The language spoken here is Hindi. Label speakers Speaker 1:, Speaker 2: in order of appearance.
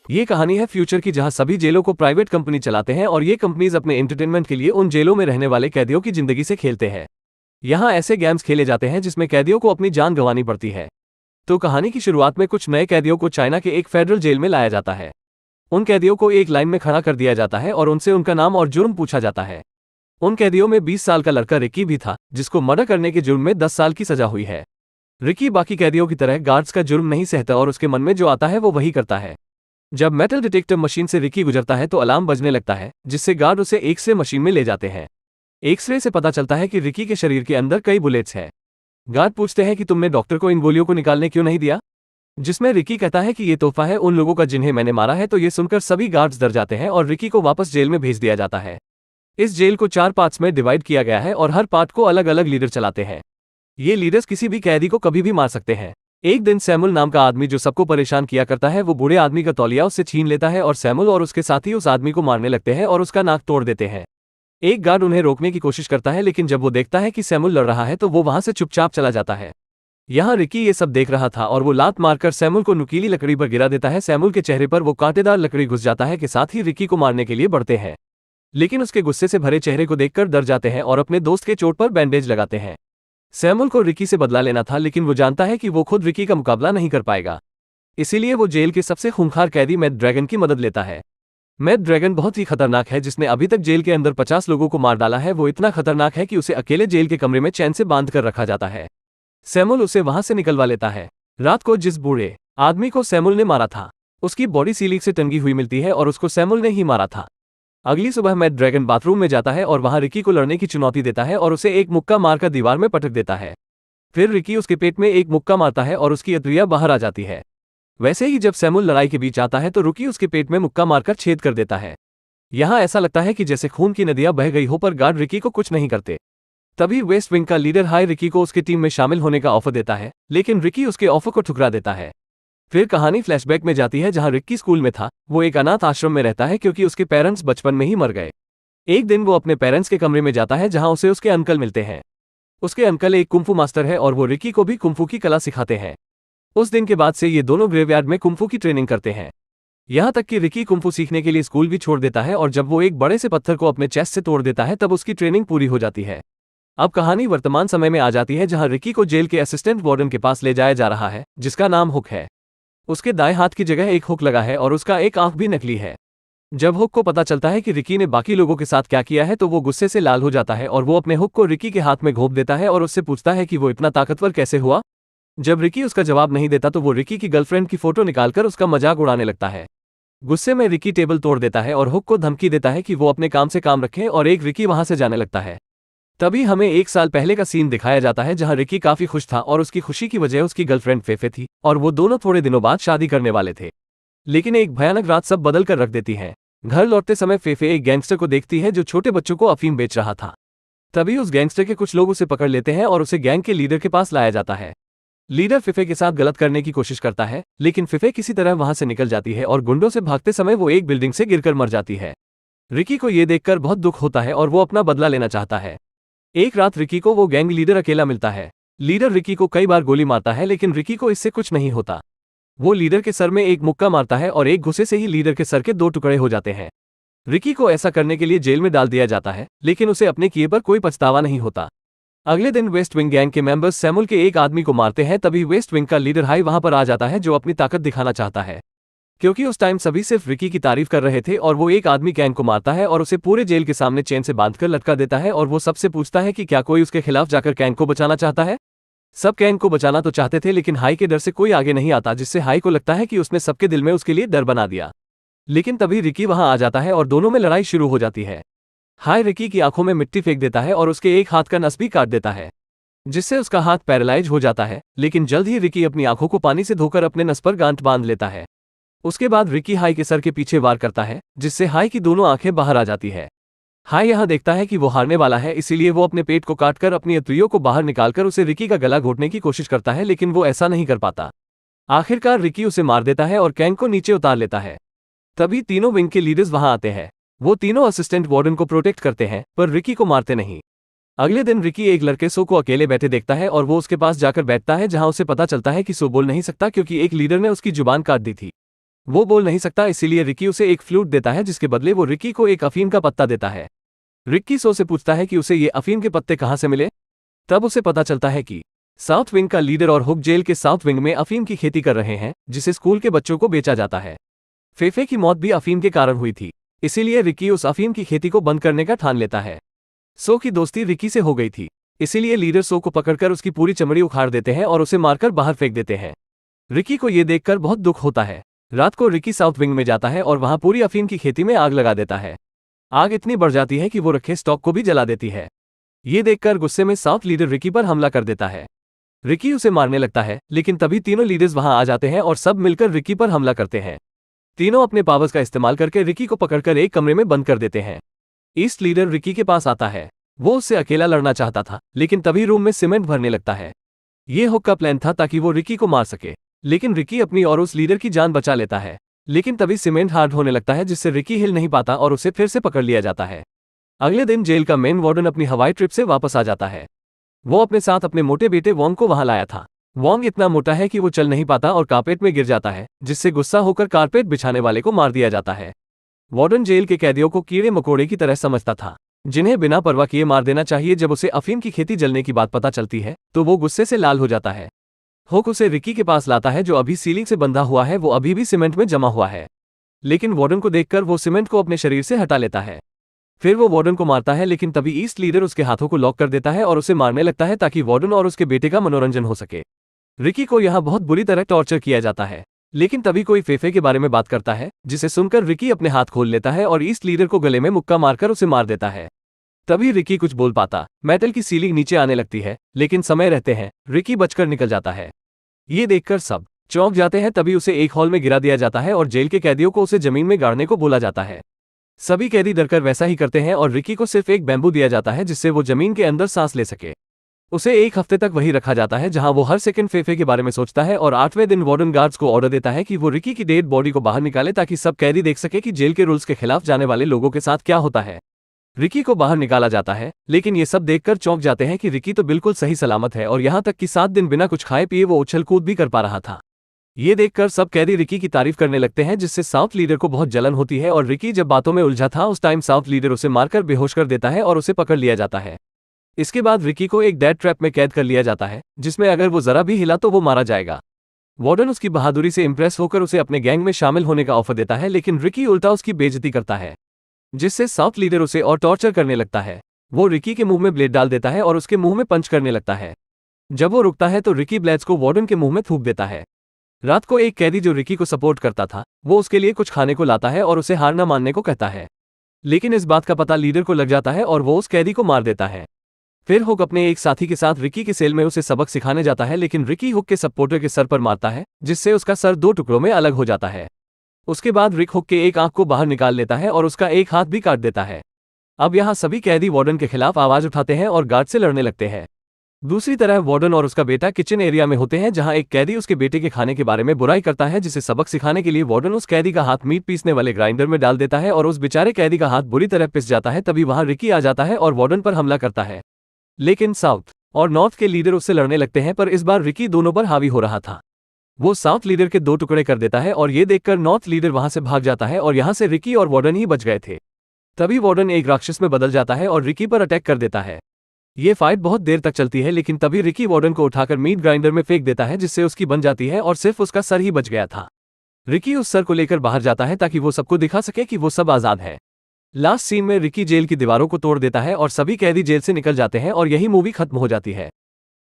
Speaker 1: ये कहानी है फ्यूचर की, जहां सभी जेलों को प्राइवेट कंपनी चलाते हैं और ये कंपनीज अपने एंटरटेनमेंट के लिए उन जेलों में रहने वाले कैदियों की जिंदगी से खेलते हैं। यहाँ ऐसे गेम्स खेले जाते हैं जिसमें कैदियों को अपनी जान गंवानी पड़ती है। तो कहानी की शुरुआत में कुछ नए कैदियों को चाइना के एक फेडरल जेल में लाया जाता है। उन कैदियों को एक लाइन में खड़ा कर दिया जाता है और उनसे उनका नाम और जुर्म पूछा जाता है। उन कैदियों में 20 साल का लड़का रिकी भी था, जिसको मर्डर करने के जुर्म में 10 साल की सजा हुई है। रिकी बाकी कैदियों की तरह गार्ड्स का जुर्म नहीं सहता और उसके मन में जो आता है वो वही करता है। जब मेटल डिटेक्टर मशीन से रिकी गुजरता है तो अलार्म बजने लगता है, जिससे गार्ड उसे एक्सरे मशीन में ले जाते हैं। एक्सरे से पता चलता है कि रिकी के शरीर के अंदर कई बुलेट्स हैं। गार्ड पूछते हैं कि तुमने डॉक्टर को इन गोलियों को निकालने क्यों नहीं दिया, जिसमें रिकी कहता है कि ये तोहफा है उन लोगों का जिन्हें मैंने मारा है। तो ये सुनकर सभी गार्ड्स डर जाते हैं और रिकी को वापस जेल में भेज दिया जाता है। इस जेल को 4 पार्ट्स में डिवाइड किया गया है और हर पार्ट को अलग अलग लीडर चलाते हैं। ये लीडर्स किसी भी कैदी को कभी भी मार सकते हैं। एक दिन सैमुअल नाम का आदमी जो सबको परेशान किया करता है, वो बूढ़े आदमी का तौलिया उससे छीन लेता है और सैमुअल और उसके साथी उस आदमी को मारने लगते हैं और उसका नाक तोड़ देते हैं। एक गार्ड उन्हें रोकने की कोशिश करता है, लेकिन जब वो देखता है कि सैमुअल लड़ रहा है तो वो वहां से चुपचाप चला जाता है। यहाँ रिकी ये सब देख रहा था और वो लात मारकर सैमुअल को नुकीली लकड़ी पर गिरा देता है। सैमुअल के चेहरे पर वो कांटेदार लकड़ी घुस जाता है के साथ ही रिकी को मारने के लिए बढ़ते हैं, लेकिन उसके गुस्से से भरे चेहरे को देखकर डर जाते हैं और अपने दोस्त के चोट पर बैंडेज लगाते हैं। सैमुअल को रिकी से बदला लेना था, लेकिन वो जानता है कि वो खुद रिकी का मुकाबला नहीं कर पाएगा। इसीलिए वो जेल के सबसे खूंखार कैदी मैड ड्रैगन की मदद लेता है। मैड ड्रैगन बहुत ही खतरनाक है, जिसने अभी तक जेल के अंदर 50 लोगों को मार डाला है। वो इतना खतरनाक है कि उसे अकेले जेल के कमरे में चैन से बांध कर रखा जाता है। सैमुअल उसे वहां से निकलवा लेता है। रात को जिस बूढ़े आदमी को सैमुअल ने मारा था, उसकी बॉडी सीलिंग से टंगी हुई मिलती है और उसको सैमुअल ने ही मारा था। अगली सुबह मैड ड्रैगन बाथरूम में जाता है और वहां रिकी को लड़ने की चुनौती देता है और उसे एक मुक्का मारकर दीवार में पटक देता है। फिर रिकी उसके पेट में एक मुक्का मारता है और उसकी अतरिया बाहर आ जाती है। वैसे ही जब सैमुअल लड़ाई के बीच आता है तो रिकी उसके पेट में मुक्का मारकर छेद कर देता है। यहाँ ऐसा लगता है कि जैसे खून की नदियां बह गई हो, पर गार्ड रिकी को कुछ नहीं करते। तभी वेस्ट विंग का लीडर हाई रिकी को उसकी टीम में शामिल होने का ऑफर देता है, लेकिन रिकी उसके ऑफर को ठुकरा देता है। फिर कहानी फ्लैशबैक में जाती है, जहां रिकी स्कूल में था। वो एक अनाथ आश्रम में रहता है क्योंकि उसके पेरेंट्स बचपन में ही मर गए। एक दिन वो अपने पेरेंट्स के कमरे में जाता है, जहां उसे उसके अंकल मिलते हैं। उसके अंकल एक कुंफू मास्टर है और वो रिकी को भी कुंफू की कला सिखाते हैं। उस दिन के बाद से ये दोनों ग्रेवयार्ड में कुंफू की ट्रेनिंग करते हैं। यहाँ तक कि रिकी कुंफू सीखने के लिए स्कूल भी छोड़ देता है और जब वो एक बड़े से पत्थर को अपने चेस्ट से तोड़ देता है तब उसकी ट्रेनिंग पूरी हो जाती है। अब कहानी वर्तमान समय में आ जाती है, जहां रिकी को जेल के असिस्टेंट वार्डन के पास ले जाया जा रहा है, जिसका नाम हुक है। उसके दाएं हाथ की जगह एक हुक लगा है और उसका एक आंख भी नकली है। जब हुक को पता चलता है कि रिकी ने बाकी लोगों के साथ क्या किया है तो वो गुस्से से लाल हो जाता है और वो अपने हुक को रिकी के हाथ में घोंप देता है और उससे पूछता है कि वो इतना ताकतवर कैसे हुआ। जब रिकी उसका जवाब नहीं देता तो वो रिकी की गर्लफ्रेंड की फोटो निकालकर उसका मजाक उड़ाने लगता है। गुस्से में रिकी टेबल तोड़ देता है और हुक को धमकी देता है कि वो अपने काम से काम रखे और एक रिकी वहां से जाने लगता है। तभी हमें 1 साल पहले का सीन दिखाया जाता है, जहां रिकी काफी खुश था और उसकी खुशी की वजह उसकी गर्लफ्रेंड फेफे थी और वो दोनों थोड़े दिनों बाद शादी करने वाले थे। लेकिन एक भयानक रात सब बदल कर रख देती है। घर लौटते समय फेफे एक गैंगस्टर को देखती है जो छोटे बच्चों को अफीम बेच रहा था। तभी उस गैंगस्टर के कुछ लोग उसे पकड़ लेते हैं और उसे गैंग के लीडर के पास लाया जाता है। लीडर फिफे के साथ गलत करने की कोशिश करता है, लेकिन फिफे किसी तरह वहां से निकल जाती है और गुंडों से भागते समय वो एक बिल्डिंग से गिरकर मर जाती है। रिकी को यह देखकर बहुत दुख होता है और वो अपना बदला लेना चाहता है। एक रात रिकी को वो गैंग लीडर अकेला मिलता है। लीडर रिकी को कई बार गोली मारता है, लेकिन रिकी को इससे कुछ नहीं होता। वो लीडर के सर में एक मुक्का मारता है और एक घुसे से ही लीडर के सर के 2 टुकड़े हो जाते हैं। रिकी को ऐसा करने के लिए जेल में डाल दिया जाता है, लेकिन उसे अपने किए पर कोई पछतावा नहीं होता। अगले दिन वेस्ट विंग गैंग के मेंबर्स सैमुअल के एक आदमी को मारते हैं। तभी वेस्ट विंग का लीडर हाई वहां पर आ जाता है, जो अपनी ताकत दिखाना चाहता है। क्योंकि उस टाइम सभी सिर्फ रिकी की तारीफ कर रहे थे और वो एक आदमी गैंग को मारता है और उसे पूरे जेल के सामने चेन से बांधकर लटका देता है और वो सबसे पूछता है कि क्या कोई उसके खिलाफ जाकर गैंग को बचाना चाहता है। सब गैंग को बचाना तो चाहते थे, लेकिन हाई के डर से कोई आगे नहीं आता, जिससे हाई को लगता है कि उसने सबके दिल में उसके लिए डर बना दिया। लेकिन तभी रिकी वहां आ जाता है और दोनों में लड़ाई शुरू हो जाती है। हाई रिकी की आंखों में मिट्टी फेंक देता है और उसके एक हाथ का नस भी काट देता है, जिससे उसका हाथ पैरालाइज हो जाता है। लेकिन जल्द ही रिकी अपनी आंखों को पानी से धोकर अपने नस पर गांठ बांध लेता है। उसके बाद रिकी हाई के सर के पीछे वार करता है, जिससे हाई की दोनों आंखें बाहर आ जाती है। हाई यहाँ देखता है कि वो हारने वाला है, इसीलिए वो अपने पेट को काटकर अपनी अतरियों को बाहर निकालकर उसे रिकी का गला घोटने की कोशिश करता है, लेकिन वो ऐसा नहीं कर पाता। आखिरकार रिकी उसे मार देता है और गैंग को नीचे उतार लेता है। तभी तीनों विंग के लीडर्स वहां आते हैं। वो तीनों असिस्टेंट वार्डन को प्रोटेक्ट करते हैं, पर रिकी को मारते नहीं। अगले दिन रिकी एक लड़के सो को अकेले बैठे देखता है और वो उसके पास जाकर बैठता है, जहां उसे पता चलता है कि सो बोल नहीं सकता क्योंकि एक लीडर ने उसकी जुबान काट दी थी। वो बोल नहीं सकता, इसीलिए रिकी उसे एक फ्लूट देता है, जिसके बदले वो रिकी को एक अफीम का पत्ता देता है। रिकी सो से पूछता है कि उसे ये अफीम के पत्ते कहाँ से मिले। तब उसे पता चलता है कि साउथ विंग का लीडर और हुक जेल के साउथ विंग में अफीम की खेती कर रहे हैं, जिसे स्कूल के बच्चों को बेचा जाता है। फेफे की मौत भी अफीम के कारण हुई थी, इसीलिए रिकी उस अफीम की खेती को बंद करने का ठान लेता है। सो की दोस्ती रिकी से हो गई थी, इसीलिए लीडर सो को पकड़कर उसकी पूरी चमड़ी उखाड़ देते हैं और उसे मारकर बाहर फेंक देते हैं। रिकी को यह देखकर बहुत दुख होता है। रात को रिकी साउथ विंग में जाता है और वहां पूरी अफीम की खेती में आग लगा देता है। आग इतनी बढ़ जाती है कि वो रखे स्टॉक को भी जला देती है। ये देखकर गुस्से में साउथ लीडर रिकी पर हमला कर देता है। रिकी उसे मारने लगता है, लेकिन तभी तीनों लीडर्स वहां आ जाते हैं और सब मिलकर रिकी पर हमला करते हैं। तीनों अपने पावर्स का इस्तेमाल करके रिकी को पकड़कर एक कमरे में बंद कर देते हैं। ईस्ट लीडर रिकी के पास आता है। वो उससे अकेला लड़ना चाहता था, लेकिन तभी रूम में सीमेंट भरने लगता है। ये हुक का प्लान था ताकि वो रिकी को मार सके, लेकिन रिकी अपनी और उस लीडर की जान बचा लेता है। लेकिन तभी सीमेंट हार्ड होने लगता है, जिससे रिकी हिल नहीं पाता और उसे फिर से पकड़ लिया जाता है। अगले दिन जेल का मेन वार्डन अपनी हवाई ट्रिप से वापस आ जाता है। वो अपने साथ अपने मोटे बेटे वोंग को वहां लाया था। वोंग इतना मोटा है कि वो चल नहीं पाता और कारपेट में गिर जाता है, जिससे गुस्सा होकर कारपेट बिछाने वाले को मार दिया जाता है। वार्डन जेल के कैदियों को कीड़े मकोड़े की तरह समझता था, जिन्हें बिना परवाह किए मार देना चाहिए। जब उसे अफीम की खेती जलने की बात पता चलती है तो वो गुस्से से लाल हो जाता है। हुक उसे रिकी के पास लाता है, जो अभी सीलिंग से बंधा हुआ है। वो अभी भी सीमेंट में जमा हुआ है, लेकिन वार्डन को देखकर वो सीमेंट को अपने शरीर से हटा लेता है। फिर वो वार्डन को मारता है, लेकिन तभी ईस्ट लीडर उसके हाथों को लॉक कर देता है और उसे मारने लगता है ताकि वार्डन और उसके बेटे का मनोरंजन हो सके। रिकी को यहाँ बहुत बुरी तरह टॉर्चर किया जाता है, लेकिन तभी कोई फेफे के बारे में बात करता है, जिसे सुनकर रिकी अपने हाथ खोल लेता है और ईस्ट लीडर को गले में मुक्का मारकर उसे मार देता है। तभी रिकी कुछ बोल पाता। मेटल की सीलिंग नीचे आने लगती है, लेकिन समय रहते हैं रिकी बचकर निकल जाता है। ये देखकर सब चौंक जाते हैं। तभी उसे एक हॉल में गिरा दिया जाता है और जेल के कैदियों को उसे जमीन में गाड़ने को बोला जाता है। सभी कैदी डरकर वैसा ही करते हैं और रिकी को सिर्फ एक बैम्बू दिया जाता है, जिससे वो जमीन के अंदर सांस ले सके। उसे एक हफ्ते तक वही रखा जाता है, जहां वो हर सेकंड फेफे के बारे में सोचता है। और 8वें दिन वार्डन गार्ड्स को ऑर्डर देता है कि वो रिकी की डेड बॉडी को बाहर निकाले, ताकि सब कैदी देख सके कि जेल के रूल्स के खिलाफ जाने वाले लोगों के साथ क्या होता है। रिकी को बाहर निकाला जाता है, लेकिन ये सब देखकर चौंक जाते हैं कि रिकी तो बिल्कुल सही सलामत है और यहाँ तक कि 7 दिन बिना कुछ खाए पिए वो उछल कूद भी कर पा रहा था। ये देखकर सब कैदी रिकी की तारीफ करने लगते हैं, जिससे साउथ लीडर को बहुत जलन होती है। और रिकी जब बातों में उलझा था, उस टाइम साउथ लीडर उसे मारकर बेहोश कर देता है और उसे पकड़ लिया जाता है। इसके बाद रिकी को एक डेथ ट्रैप में कैद कर लिया जाता है, जिसमें अगर वो जरा भी हिला तो वो मारा जाएगा। वार्डन उसकी बहादुरी से इंप्रेस होकर उसे अपने गैंग में शामिल होने का ऑफर देता है, लेकिन रिकी उल्टा उसकी बेइज्जती करता है, जिससे साउथ लीडर उसे और टॉर्चर करने लगता है। वो रिकी के मुंह में ब्लेड डाल देता है और उसके मुंह में पंच करने लगता है। जब वो रुकता है तो रिकी ब्लेड्स को वार्डन के मुंह में थूक देता है। रात को एक कैदी जो रिकी को सपोर्ट करता था, वो उसके लिए कुछ खाने को लाता है और उसे हार न मानने को कहता है, लेकिन इस बात का पता लीडर को लग जाता है और वो उस कैदी को मार देता है। फिर हुक अपने एक साथी के साथ रिकी के सेल में उसे सबक सिखाने जाता है, लेकिन रिकी हुक के सपोर्टर के सर पर मारता है, जिससे उसका सर 2 टुकड़ों में अलग हो जाता है। उसके बाद रिक हुक के एक आंख को बाहर निकाल लेता है और उसका एक हाथ भी काट देता है। अब यहाँ सभी कैदी वार्डन के खिलाफ आवाज उठाते हैं और गार्ड से लड़ने लगते हैं। दूसरी तरफ वार्डन और उसका बेटा किचन एरिया में होते हैं, जहां एक कैदी उसके बेटे के खाने के बारे में बुराई करता है, जिसे सबक सिखाने के लिए वार्डन उस कैदी का हाथ मीट पीसने वाले ग्राइंडर में डाल देता है और उस बेचारे कैदी का हाथ बुरी तरह पिस जाता है। तभी वहां रिकी आ जाता है और वार्डन पर हमला करता है, लेकिन साउथ और नॉर्थ के लीडर उससे लड़ने लगते हैं, पर इस बार रिकी दोनों पर हावी हो रहा था। वो साउथ लीडर के 2 टुकड़े कर देता है और ये देखकर नॉर्थ लीडर वहां से भाग जाता है और यहाँ से रिकी और वार्डन ही बच गए थे। तभी वार्डन एक राक्षस में बदल जाता है और रिकी पर अटैक कर देता है। ये फाइट बहुत देर तक चलती है, लेकिन तभी रिकी वार्डन को उठाकर मीट ग्राइंडर में फेंक देता है, जिससे उसकी बन जाती है और सिर्फ उसका सर ही बच गया था। रिकी उस सर को लेकर बाहर जाता है ताकि वो सबको दिखा सके कि वो सब आजाद है। लास्ट सीन में रिकी जेल की दीवारों को तोड़ देता है और सभी कैदी जेल से निकल जाते हैं और यही मूवी खत्म हो जाती है।